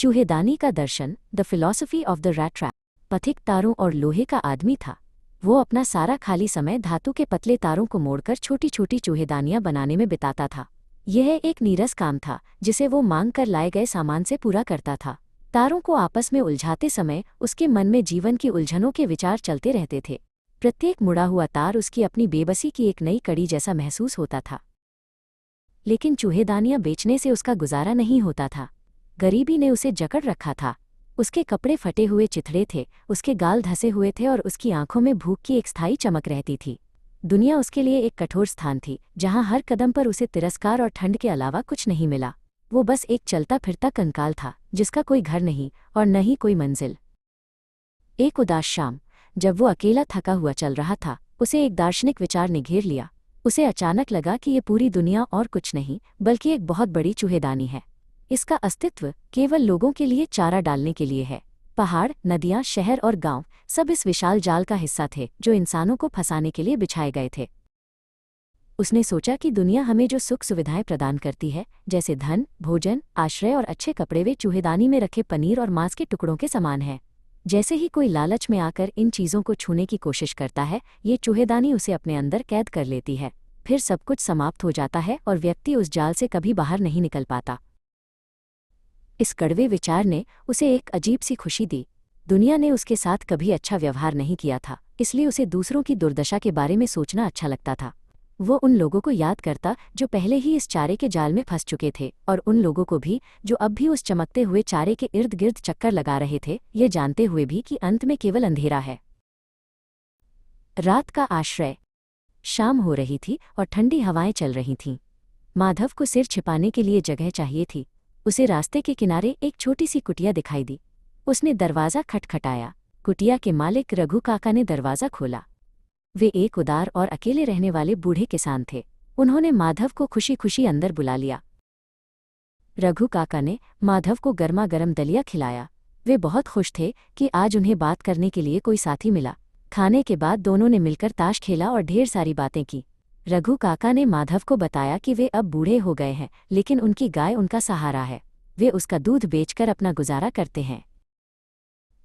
चूहेदानी का दर्शन, the philosophy of the rat trap. पथिक तारों और लोहे का आदमी था। वो अपना सारा खाली समय धातु के पतले तारों को मोड़कर छोटी छोटी चूहेदानियां बनाने में बिताता था। यह एक नीरस काम था जिसे वो मांग कर लाए गए सामान से पूरा करता था। तारों को आपस में उलझाते समय उसके मन में जीवन की उलझनों के विचार चलते रहते थे। प्रत्येक मुड़ा हुआ तार उसकी अपनी बेबसी की एक नई कड़ी जैसा महसूस होता था। लेकिन चूहेदानियां बेचने से उसका गुजारा नहीं होता था। गरीबी ने उसे जकड़ रखा था। उसके कपड़े फटे हुए चिथड़े थे, उसके गाल धसे हुए थे और उसकी आंखों में भूख की एक स्थायी चमक रहती थी। दुनिया उसके लिए एक कठोर स्थान थी जहां हर कदम पर उसे तिरस्कार और ठंड के अलावा कुछ नहीं मिला। वो बस एक चलता फिरता कंकाल था जिसका कोई घर नहीं और न ही कोई मंजिल। एक उदास शाम, जब वो अकेला थका हुआ चल रहा था, उसे एक दार्शनिक विचार ने घेर लिया। उसे अचानक लगा कि ये पूरी दुनिया और कुछ नहीं बल्कि एक बहुत बड़ी चूहेदानी है। इसका अस्तित्व केवल लोगों के लिए चारा डालने के लिए है। पहाड़, नदियां, शहर और गांव सब इस विशाल जाल का हिस्सा थे जो इंसानों को फंसाने के लिए बिछाए गए थे। उसने सोचा कि दुनिया हमें जो सुख सुविधाएं प्रदान करती है, जैसे धन, भोजन, आश्रय और अच्छे कपड़े, वे चूहेदानी में रखे पनीर और मांस के टुकड़ों के समान है। जैसे ही कोई लालच में आकर इन चीज़ों को छूने की कोशिश करता है, ये चूहेदानी उसे अपने अंदर कैद कर लेती है। फिर सब कुछ समाप्त हो जाता है और व्यक्ति उस जाल से कभी बाहर नहीं निकल पाता। इस कड़वे विचार ने उसे एक अजीब सी खुशी दी। दुनिया ने उसके साथ कभी अच्छा व्यवहार नहीं किया था, इसलिए उसे दूसरों की दुर्दशा के बारे में सोचना अच्छा लगता था। वो उन लोगों को याद करता जो पहले ही इस चारे के जाल में फंस चुके थे, और उन लोगों को भी जो अब भी उस चमकते हुए चारे के इर्द गिर्द चक्कर लगा रहे थे, ये जानते हुए भी कि अंत में केवल अंधेरा है। रात का आश्रय। शाम हो रही थी और ठंडी हवाएं चल रही थीं। माधव को सिर छिपाने के लिए जगह चाहिए थी। उसे रास्ते के किनारे एक छोटी सी कुटिया दिखाई दी। उसने दरवाज़ा खटखटाया। कुटिया के मालिक रघु काका ने दरवाज़ा खोला। वे एक उदार और अकेले रहने वाले बूढ़े किसान थे। उन्होंने माधव को खुशी खुशी अंदर बुला लिया। रघु काका ने माधव को गर्मा गर्म दलिया खिलाया। वे बहुत खुश थे कि आज उन्हें बात करने के लिए कोई साथी मिला। खाने के बाद दोनों ने मिलकर ताश खेला और ढेर सारी बातें की। रघु काका ने माधव को बताया कि वे अब बूढ़े हो गए हैं, लेकिन उनकी गाय उनका सहारा है। वे उसका दूध बेचकर अपना गुजारा करते हैं।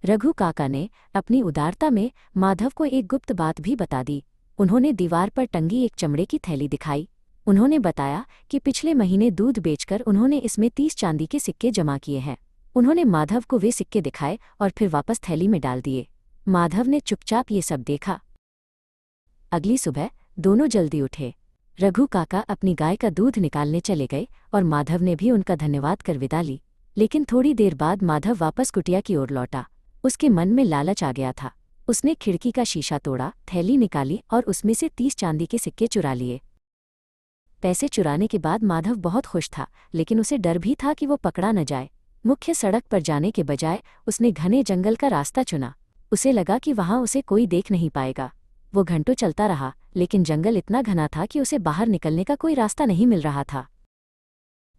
रघु काका ने अपनी उदारता में माधव को एक गुप्त बात भी बता दी। उन्होंने दीवार पर टंगी एक चमड़े की थैली दिखाई। उन्होंने बताया कि पिछले महीने दूध बेचकर उन्होंने इसमें 30 चांदी के सिक्के जमा किए हैं। उन्होंने माधव को वे सिक्के दिखाए और फिर वापस थैली में डाल दिए। माधव ने चुपचाप ये सब देखा। अगली सुबह दोनों जल्दी उठे। रघु काका अपनी गाय का दूध निकालने चले गए और माधव ने भी उनका धन्यवाद कर विदा ली। लेकिन थोड़ी देर बाद माधव वापस कुटिया की ओर लौटा। उसके मन में लालच आ गया था। उसने खिड़की का शीशा तोड़ा, थैली निकाली और उसमें से 30 चांदी के सिक्के चुरा लिए। पैसे चुराने के बाद माधव बहुत खुश था, लेकिन उसे डर भी था कि वो पकड़ा न जाए। मुख्य सड़क पर जाने के बजाय उसने घने जंगल का रास्ता चुना। उसे लगा कि वहां उसे कोई देख नहीं पाएगा। वो घंटों चलता रहा, लेकिन जंगल इतना घना था कि उसे बाहर निकलने का कोई रास्ता नहीं मिल रहा था।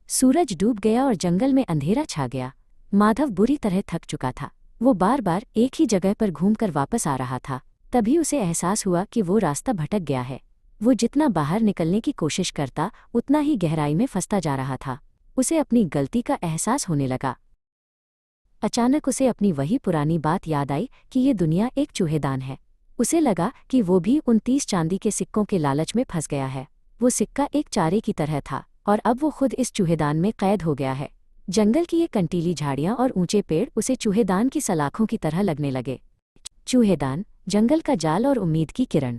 सूरज डूब गया और जंगल में अंधेरा छा गया। माधव बुरी तरह थक चुका था। वो बार बार एक ही जगह पर घूमकर वापस आ रहा था। तभी उसे एहसास हुआ कि वो रास्ता भटक गया है। वो जितना बाहर निकलने की कोशिश करता, उतना ही गहराई में फंसता जा रहा था। उसे अपनी गलती का एहसास होने लगा। अचानक उसे अपनी वही पुरानी बात याद आई कि ये दुनिया एक चूहेदान है। उसे लगा कि वो भी उन 30 चांदी के सिक्कों के लालच में फंस गया है। वो सिक्का एक चारे की तरह था और अब वो खुद इस चूहेदान में कैद हो गया है। जंगल की ये कंटीली झाड़ियां और ऊंचे पेड़ उसे चूहेदान की सलाखों की तरह लगने लगे। चूहेदान, जंगल का जाल और उम्मीद की किरण।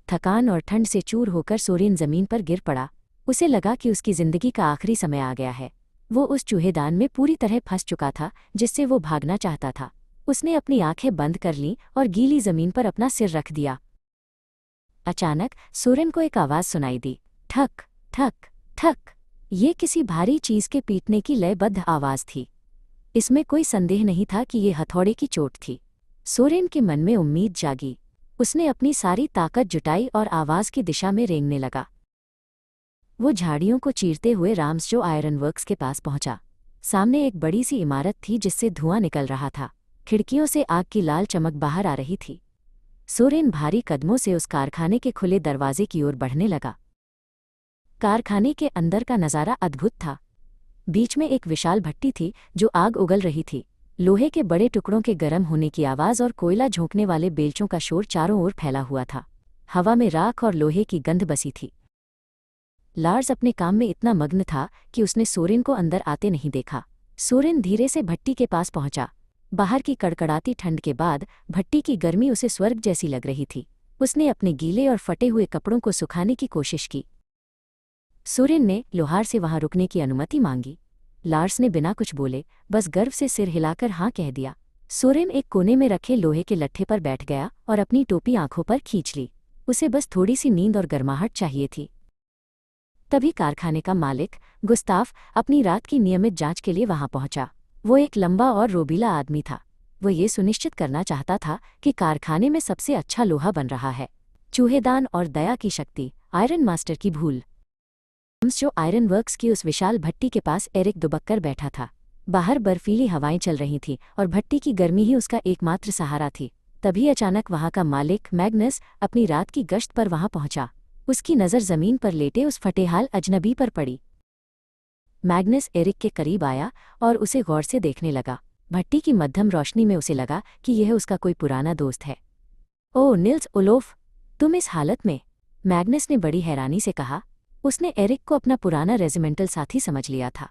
थकान और ठंड से चूर होकर सोरेन जमीन पर गिर पड़ा। उसे लगा कि उसकी जिंदगी का आखिरी समय आ गया है। वो उस चूहेदान में पूरी तरह फंस चुका था जिससे वो भागना चाहता था। उसने अपनी आंखें बंद कर लीं और गीली जमीन पर अपना सिर रख दिया। अचानक सोरेन को एक आवाज सुनाई दी। ठक ठक ठक। ये किसी भारी चीज के पीटने की लयबद्ध आवाज थी। इसमें कोई संदेह नहीं था कि ये हथौड़े की चोट थी। सोरेन के मन में उम्मीद जागी। उसने अपनी सारी ताकत जुटाई और आवाज की दिशा में रेंगने लगा। वो झाड़ियों को चीरते हुए राम्सजो आयरन वर्क्स के पास पहुंचा। सामने एक बड़ी सी इमारत थी जिससे धुआं निकल रहा था। खिड़कियों से आग की लाल चमक बाहर आ रही थी। सोरेन भारी कदमों से उस कारखाने के खुले दरवाजे की ओर बढ़ने लगा। कारखाने के अंदर का नज़ारा अद्भुत था। बीच में एक विशाल भट्टी थी जो आग उगल रही थी। लोहे के बड़े टुकड़ों के गर्म होने की आवाज़ और कोयला झोंकने वाले बेलचों का शोर चारों ओर फैला हुआ था। हवा में राख और लोहे की गंध बसी थी। लार्स अपने काम में इतना मग्न था कि उसने सोरेन को अंदर आते नहीं देखा। सोरेन धीरे से भट्टी के पास पहुंचा। बाहर की कड़कड़ाती ठंड के बाद भट्टी की गर्मी उसे स्वर्ग जैसी लग रही थी। उसने अपने गीले और फटे हुए कपड़ों को सुखाने की कोशिश की। सोरेन ने लोहार से वहां रुकने की अनुमति मांगी। लार्स ने बिना कुछ बोले बस गर्व से सिर हिलाकर हाँ कह दिया। सोरेन एक कोने में रखे लोहे के लट्ठे पर बैठ गया और अपनी टोपी आंखों पर खींच ली। उसे बस थोड़ी सी नींद और गर्माहट चाहिए थी। तभी कारखाने का मालिक गुस्ताफ अपनी रात की नियमित जांच के लिए वहां पहुंचा। वो एक लंबा और रोबीला आदमी था। वो ये सुनिश्चित करना चाहता था कि कारखाने में सबसे अच्छा लोहा बन रहा है। चूहेदान और दया की शक्ति, आयरन मास्टर की भूल। जो आयरन वर्क्स की उस विशाल भट्टी के पास एरिक दुबक्कर बैठा था। बाहर बर्फीली हवाएं चल रही थीं और भट्टी की गर्मी ही उसका एकमात्र सहारा थी। तभी अचानक वहां का मालिक मैग्नस अपनी रात की गश्त पर वहां पहुंचा। उसकी नज़र जमीन पर लेटे उस फटेहाल अजनबी पर पड़ी। मैग्नस एरिक के करीब आया और उसे गौर से देखने लगा। भट्टी की मध्यम रोशनी में उसे लगा कि यह उसका कोई पुराना दोस्त है। ओह निल्स ओलोफ, तुम इस हालत में? मैग्नस ने बड़ी हैरानी से कहा। उसने एरिक को अपना पुराना रेजिमेंटल साथी समझ लिया था।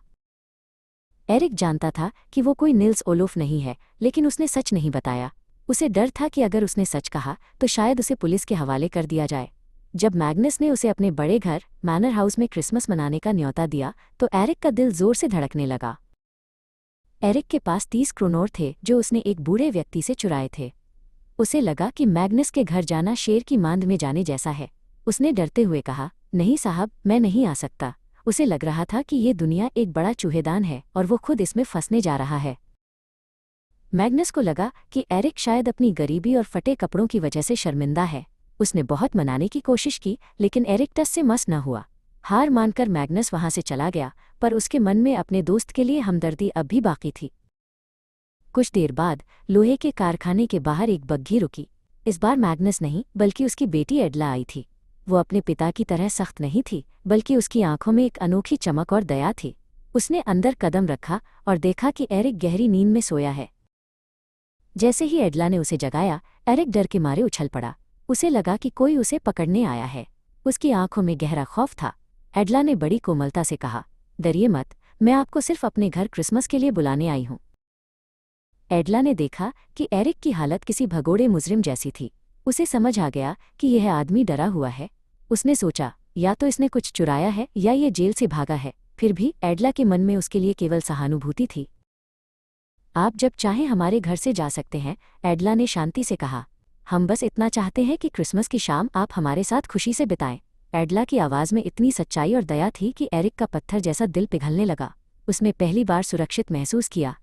एरिक जानता था कि वो कोई निल्स ओलोफ नहीं है, लेकिन उसने सच नहीं बताया। उसे डर था कि अगर उसने सच कहा तो शायद उसे पुलिस के हवाले कर दिया जाए। जब मैग्नस ने उसे अपने बड़े घर मैनर हाउस में क्रिसमस मनाने का न्योता दिया तो एरिक का दिल जोर से धड़कने लगा। एरिक के पास 30 क्रोनोर थे जो उसने एक बूढ़े व्यक्ति से चुराए थे। उसे लगा कि मैग्नस के घर जाना शेर की मांद में जाने जैसा है। उसने डरते हुए कहा, नहीं साहब, मैं नहीं आ सकता। उसे लग रहा था कि ये दुनिया एक बड़ा चूहेदान है और वो खुद इसमें फंसने जा रहा है। मैग्नस को लगा कि एरिक शायद अपनी गरीबी और फटे कपड़ों की वजह से शर्मिंदा है। उसने बहुत मनाने की कोशिश की, लेकिन एरिक टस से मस न हुआ। हार मानकर मैग्नस वहां से चला गया, पर उसके मन में अपने दोस्त के लिए हमदर्दी अब भी बाकी थी। कुछ देर बाद लोहे के कारखाने के बाहर एक बग्घी रुकी। इस बार मैग्नस नहीं बल्कि उसकी बेटी एडला आई थी। वो अपने पिता की तरह सख्त नहीं थी, बल्कि उसकी आंखों में एक अनोखी चमक और दया थी। उसने अंदर कदम रखा और देखा कि एरिक गहरी नींद में सोया है। जैसे ही एडला ने उसे जगाया, एरिक डर के मारे उछल पड़ा। उसे लगा कि कोई उसे पकड़ने आया है। उसकी आंखों में गहरा खौफ था। एडला ने बड़ी कोमलता से कहा, डरिए मत, मैं आपको सिर्फ अपने घर क्रिसमस के लिए बुलाने आई हूं। एडला ने देखा कि एरिक की हालत किसी भगोड़े मुजरिम जैसी थी। उसे समझ आ गया कि यह आदमी डरा हुआ है। उसने सोचा, या तो इसने कुछ चुराया है या ये जेल से भागा है। फिर भी एडला के मन में उसके लिए केवल सहानुभूति थी। आप जब चाहें हमारे घर से जा सकते हैं, एडला ने शांति से कहा। हम बस इतना चाहते हैं कि क्रिसमस की शाम आप हमारे साथ खुशी से बिताएं। एडला की आवाज़ में इतनी सच्चाई और दया थी कि एरिक का पत्थर जैसा दिल पिघलने लगा। उसने पहली बार सुरक्षित महसूस किया।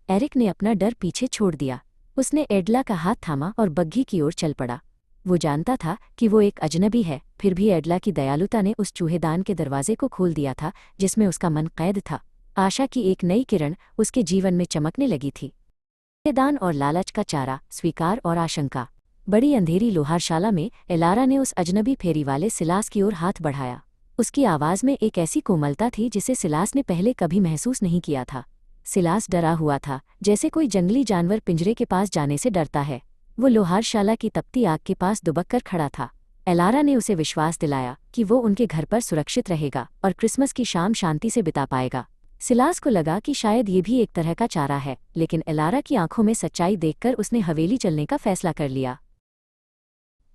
एरिक ने अपना डर पीछे छोड़ दिया। उसने एडला का हाथ थामा और बग्घी की ओर चल पड़ा। वो जानता था कि वो एक अजनबी है, फिर भी एडला की दयालुता ने उस चूहेदान के दरवाजे को खोल दिया था जिसमें उसका मन कैद था। आशा की एक नई किरण उसके जीवन में चमकने लगी थी। चूहेदान और लालच का चारा, स्वीकार और आशंका। बड़ी अंधेरी लोहारशाला में एलारा ने उस अजनबी फेरी वाले सिलास की ओर हाथ बढ़ाया। उसकी आवाज़ में एक ऐसी कोमलता थी जिसे सिलास ने पहले कभी महसूस नहीं किया था। सिलास डरा हुआ था, जैसे कोई जंगली जानवर पिंजरे के पास जाने से डरता है। वो लोहारशाला की तपती आग के पास दुबक कर खड़ा था। एलारा ने उसे विश्वास दिलाया कि वो उनके घर पर सुरक्षित रहेगा और क्रिसमस की शाम शांति से बिता पाएगा। सिलास को लगा कि शायद ये भी एक तरह का चारा है, लेकिन एलारा की आंखों में सच्चाई देखकर उसने हवेली चलने का फैसला कर लिया।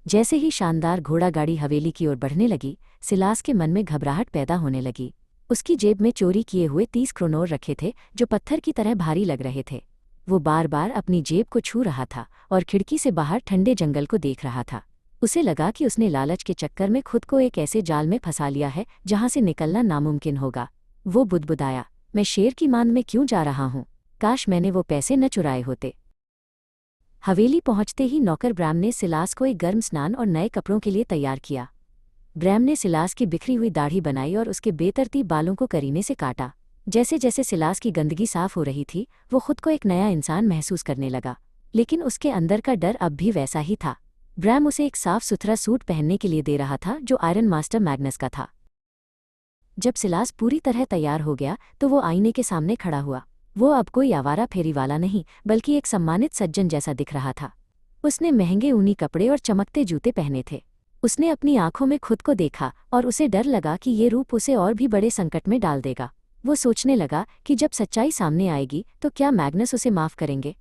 जैसे ही शानदार घोड़ागाड़ी हवेली की ओर बढ़ने लगी, सिलास के मन में घबराहट पैदा होने लगी। उसकी जेब में चोरी किए हुए 30 क्रोनोर रखे थे जो पत्थर की तरह भारी लग रहे थे। वो बार बार अपनी जेब को छू रहा था और खिड़की से बाहर ठंडे जंगल को देख रहा था। उसे लगा कि उसने लालच के चक्कर में खुद को एक ऐसे जाल में फंसा लिया है जहां से निकलना नामुमकिन होगा। वो बुदबुदाया, मैं शेर की मांद में क्यों जा रहा हूँ? काश मैंने वो पैसे न चुराए होते। हवेली पहुंचते ही नौकर ब्रैम ने सिलास को एक गर्म स्नान और नए कपड़ों के लिए तैयार किया। ब्रैम ने सिलास की बिखरी हुई दाढ़ी बनाई और उसके बेतरतीब बालों को करीने से काटा। जैसे जैसे सिलास की गंदगी साफ हो रही थी, वो खुद को एक नया इंसान महसूस करने लगा, लेकिन उसके अंदर का डर अब भी वैसा ही था। ब्रैम उसे एक साफ सुथरा सूट पहनने के लिए दे रहा था जो आयरन मास्टर मैग्नस का था। जब सिलास पूरी तरह तैयार हो गया तो वो आईने के सामने खड़ा हुआ। वो अब कोई आवारा फेरी वाला नहीं बल्कि एक सम्मानित सज्जन जैसा दिख रहा था। उसने महंगे ऊनी कपड़े और चमकते जूते पहने थे। उसने अपनी आंखों में खुद को देखा और उसे डर लगा कि ये रूप उसे और भी बड़े संकट में डाल देगा। वो सोचने लगा कि जब सच्चाई सामने आएगी तो क्या मैग्नस उसे माफ करेंगे।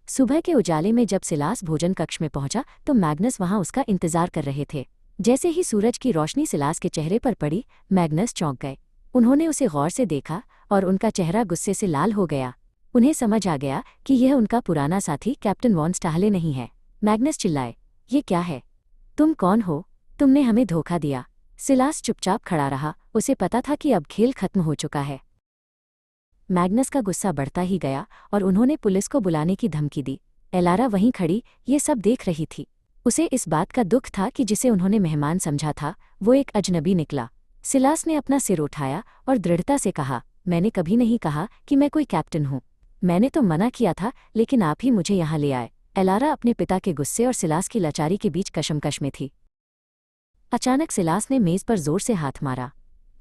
सुबह के उजाले में जब सिलास भोजन कक्ष में पहुंचा तो मैग्नस वहां उसका इंतजार कर रहे थे। जैसे ही सूरज की रोशनी सिलास के चेहरे पर पड़ी, मैग्नस चौंक गए। उन्होंने उसे गौर से देखा और उनका चेहरा गुस्से से लाल हो गया। उन्हें समझ आ गया कि यह उनका पुराना साथी कैप्टन वॉन स्टाहले नहीं है। मैग्नस चिल्लाए, ये क्या है? तुम कौन हो? तुमने हमें धोखा दिया। सिलास चुपचाप खड़ा रहा। उसे पता था कि अब खेल खत्म हो चुका है। मैग्नस का गुस्सा बढ़ता ही गया और उन्होंने पुलिस को बुलाने की धमकी दी। एलारा वहीं खड़ी ये सब देख रही थी। उसे इस बात का दुख था कि जिसे उन्होंने मेहमान समझा था वो एक अजनबी निकला। सिलास ने अपना सिर उठाया और दृढ़ता से कहा, मैंने कभी नहीं कहा कि मैं कोई कैप्टन हूँ। मैंने तो मना किया था, लेकिन आप ही मुझे यहाँ ले आए। एलारा अपने पिता के गुस्से और सिलास की लाचारी के बीच कशमकश में थी। अचानक सिलास ने मेज पर जोर से हाथ मारा।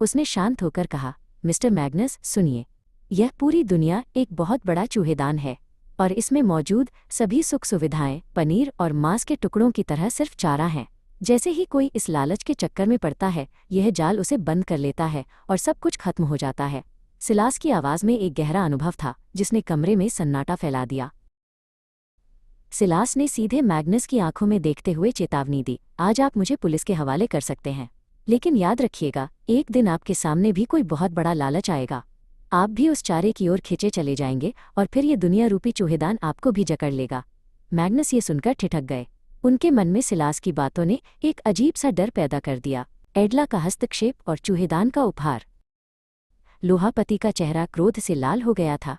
उसने शांत होकर कहा, मिस्टर मैग्नस सुनिए, यह पूरी दुनिया एक बहुत बड़ा चूहेदान है और इसमें मौजूद सभी सुख सुविधाएं पनीर और मांस के टुकड़ों की तरह सिर्फ चारा हैं। जैसे ही कोई इस लालच के चक्कर में पड़ता है, यह जाल उसे बंद कर लेता है और सब कुछ खत्म हो जाता है। सिलास की आवाज में एक गहरा अनुभव था जिसने कमरे में सन्नाटा फैला दिया। सिलास ने सीधे मैग्नस की आंखों में देखते हुए चेतावनी दी, आज आप मुझे पुलिस के हवाले कर सकते हैं, लेकिन याद रखिएगा एक दिन आपके सामने भी कोई बहुत बड़ा लालच आएगा। आप भी उस चारे की ओर खींचे चले जाएंगे और फिर ये दुनिया रूपी चूहेदान आपको भी जकड़ लेगा। मैग्नस ये सुनकर ठिठक गए। उनके मन में सिलास की बातों ने एक अजीब सा डर पैदा कर दिया। एडला का हस्तक्षेप और चूहेदान का उपहार। लोहापति का चेहरा क्रोध से लाल हो गया था।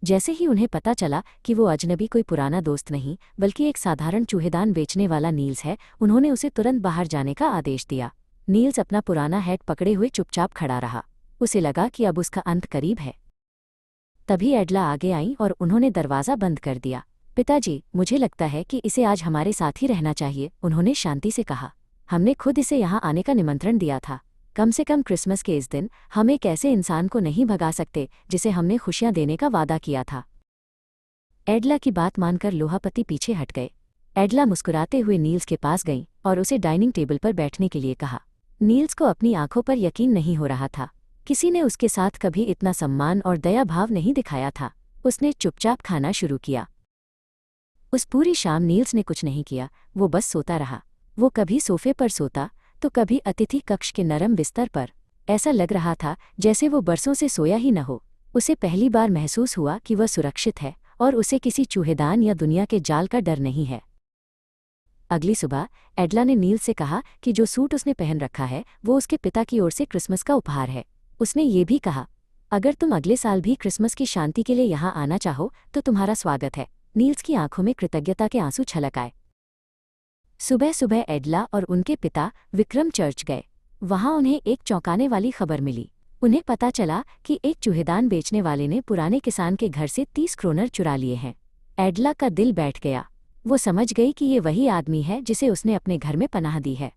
जैसे ही उन्हें पता चला कि वो अजनबी कोई पुराना दोस्त नहीं बल्कि एक साधारण चूहेदान बेचने वाला नील्स है, उन्होंने उसे तुरंत बाहर जाने का आदेश दिया। नील्स अपना पुराना हैट पकड़े हुए चुपचाप खड़ा रहा। उसे लगा कि अब उसका अंत करीब है। तभी एडला आगे आई और उन्होंने दरवाज़ा बंद कर दिया। पिताजी, मुझे लगता है कि इसे आज हमारे साथ ही रहना चाहिए, उन्होंने शांति से कहा। हमने खुद इसे यहाँ आने का निमंत्रण दिया था। कम से कम क्रिसमस के इस दिन हम एक ऐसे इंसान को नहीं भगा सकते जिसे हमने खुशियां देने का वादा किया था। एडला की बात मानकर लोहापति पीछे हट गए। एडला मुस्कुराते हुए नील्स के पास गई और उसे डाइनिंग टेबल पर बैठने के लिए कहा। नील्स को अपनी आंखों पर यकीन नहीं हो रहा था। किसी ने उसके साथ कभी इतना सम्मान और दया भाव नहीं दिखाया था। उसने चुपचाप खाना शुरू किया। उस पूरी शाम नील्स ने कुछ नहीं किया, वो बस सोता रहा। वो कभी सोफे पर सोता तो कभी अतिथि कक्ष के नरम बिस्तर पर। ऐसा लग रहा था जैसे वो बरसों से सोया ही न हो। उसे पहली बार महसूस हुआ कि वह सुरक्षित है और उसे किसी चूहेदान या दुनिया के जाल का डर नहीं है। अगली सुबह एडला ने नील्स से कहा कि जो सूट उसने पहन रखा है वो उसके पिता की ओर से क्रिसमस का उपहार है। उसने ये भी कहा, अगर तुम अगले साल भी क्रिसमस की शांति के लिए यहाँ आना चाहो तो तुम्हारा स्वागत है। नील्स की आंखों में कृतज्ञता के आंसू छलक आए। सुबह सुबह एडला और उनके पिता विक्रम चर्च गए। वहां उन्हें एक चौंकाने वाली खबर मिली। उन्हें पता चला कि एक चूहेदान बेचने वाले ने पुराने किसान के घर से 30 क्रोनर चुरा लिए हैं। एडला का दिल बैठ गया। वो समझ गई कि ये वही आदमी है जिसे उसने अपने घर में पनाह दी है।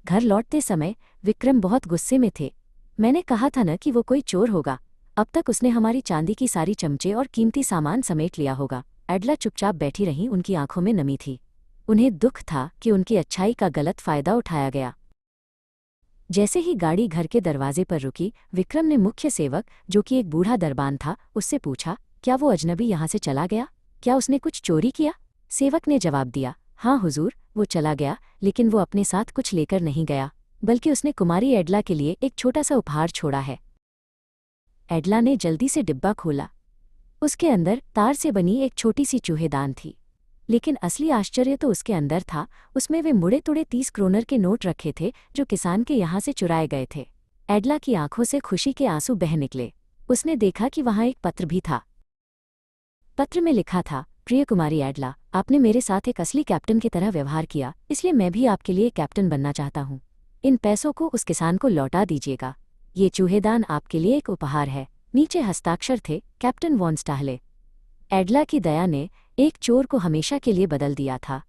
घर लौटते समय विक्रम बहुत गुस्से में थे। मैंने कहा था न कि वो कोई चोर होगा। अब तक उसने हमारी चांदी की सारी चमचे और कीमती सामान समेट लिया होगा। एडला चुपचाप बैठी रहीं, उनकी आंखों में नमी थी। उन्हें दुख था कि उनकी अच्छाई का गलत फायदा उठाया गया। जैसे ही गाड़ी घर के दरवाजे पर रुकी, विक्रम ने मुख्य सेवक, जो कि एक बूढ़ा दरबान था, उससे पूछा, क्या वो अजनबी यहाँ से चला गया? क्या उसने कुछ चोरी किया? सेवक ने जवाब दिया, हाँ हुजूर, वो चला गया, लेकिन वो अपने साथ कुछ लेकर नहीं गया, बल्कि उसने कुमारी एडला के लिए एक छोटा सा उपहार छोड़ा है। एडला ने जल्दी से डिब्बा खोला। उसके अंदर तार से बनी एक छोटी सी चूहेदान थी। लेकिन असली आश्चर्य तो उसके अंदर था। उसमें वे मुड़े तुड़े 30 क्रोनर के नोट रखे थे जो किसान के यहाँ से चुराए गए थे। एडला की आंखों से खुशी के आंसू बह निकले। उसने देखा कि वहाँ एक पत्र भी था। पत्र में लिखा था, प्रिय कुमारी एडला, आपने मेरे साथ एक असली कैप्टन की तरह व्यवहार किया, इसलिए मैं भी आपके लिए कैप्टन बनना चाहता हूँ। इन पैसों को उस किसान को लौटा दीजिएगा। ये चूहेदान आपके लिए एक उपहार है। नीचे हस्ताक्षर थे, कैप्टन वॉन स्टाहले। एडला की दया ने एक चोर को हमेशा के लिए बदल दिया था।